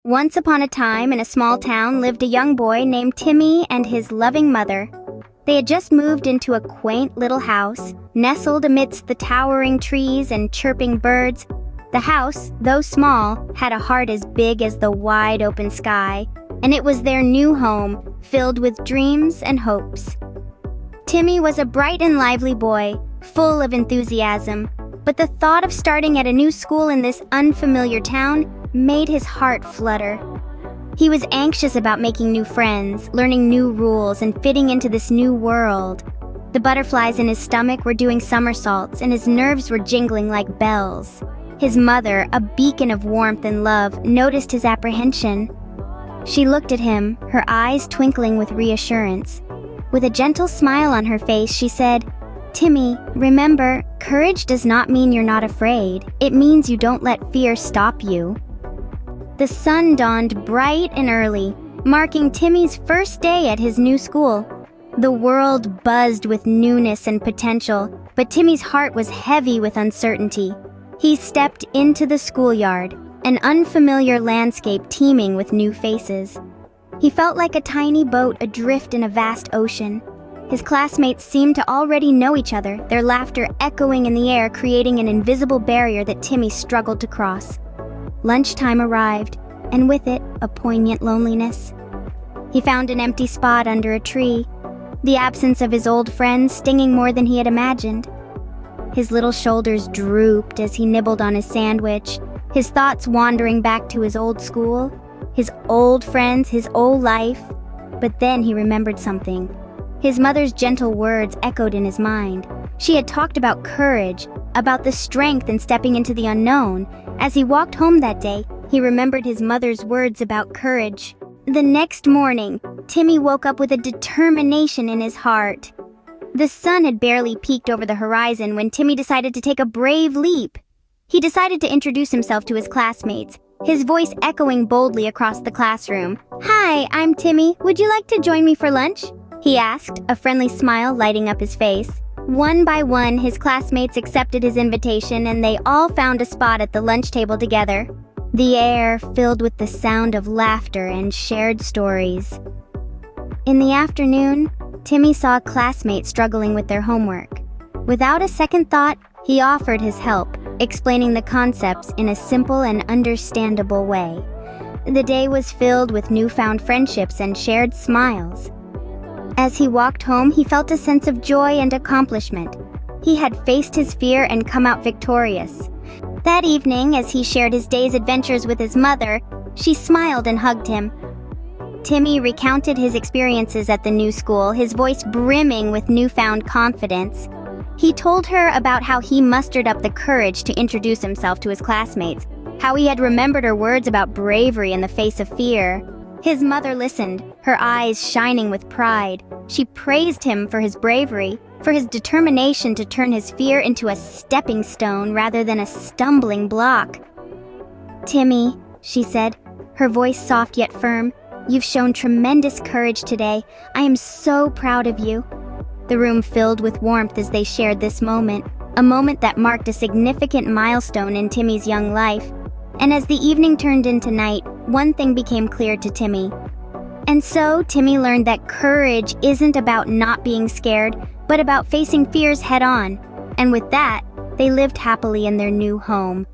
Once upon a time, in a small town, lived a young boy named Timmy and his loving mother. They had just moved into a quaint little house, nestled amidst the towering trees and chirping birds. The house, though small, had a heart as big as the wide open sky, and it was their new home, filled with dreams and hopes. Timmy was a bright and lively boy, full of enthusiasm, but the thought of starting at a new school in this unfamiliar town made his heart flutter. He was anxious about making new friends, learning new rules, and fitting into this new world. The butterflies in his stomach were doing somersaults, and his nerves were jingling like bells. His mother, a beacon of warmth and love, noticed his apprehension. She looked at him, her eyes twinkling with reassurance. With a gentle smile on her face, she said, "Timmy, remember, courage does not mean you're not afraid. It means you don't let fear stop you." The sun dawned bright and early, marking Timmy's first day at his new school. The world buzzed with newness and potential, but Timmy's heart was heavy with uncertainty. He stepped into the schoolyard, an unfamiliar landscape teeming with new faces. He felt like a tiny boat adrift in a vast ocean. His classmates seemed to already know each other, their laughter echoing in the air, creating an invisible barrier that Timmy struggled to cross. Lunchtime arrived, and with it, a poignant loneliness. He found an empty spot under a tree, the absence of his old friends stinging more than he had imagined. His little shoulders drooped as he nibbled on his sandwich, his thoughts wandering back to his old school, his old friends, his old life. But then he remembered something. His mother's gentle words echoed in his mind. She had talked about courage, about the strength in stepping into the unknown. As he walked home that day, he remembered his mother's words about courage. The next morning, Timmy woke up with a determination in his heart. The sun had barely peeked over the horizon when Timmy decided to take a brave leap. He decided to introduce himself to his classmates, his voice echoing boldly across the classroom. "Hi, I'm Timmy. Would you like to join me for lunch?" he asked, a friendly smile lighting up his face. One by one, his classmates accepted his invitation, and they all found a spot at the lunch table together. The air filled with the sound of laughter and shared stories. In the afternoon, Timmy saw classmates struggling with their homework. Without a second thought, he offered his help, explaining the concepts in a simple and understandable way. The day was filled with newfound friendships and shared smiles. As he walked home, he felt a sense of joy and accomplishment. He had faced his fear and come out victorious. That evening, as he shared his day's adventures with his mother, she smiled and hugged him. Timmy recounted his experiences at the new school, his voice brimming with newfound confidence. He told her about how he mustered up the courage to introduce himself to his classmates, how he had remembered her words about bravery in the face of fear. His mother listened, her eyes shining with pride. She praised him for his bravery, for his determination to turn his fear into a stepping stone rather than a stumbling block. "Timmy," she said, her voice soft yet firm, "you've shown tremendous courage today. I am so proud of you." The room filled with warmth as they shared this moment, a moment that marked a significant milestone in Timmy's young life. And as the evening turned into night, one thing became clear to Timmy. And so, Timmy learned that courage isn't about not being scared, but about facing fears head-on. And with that, they lived happily in their new home,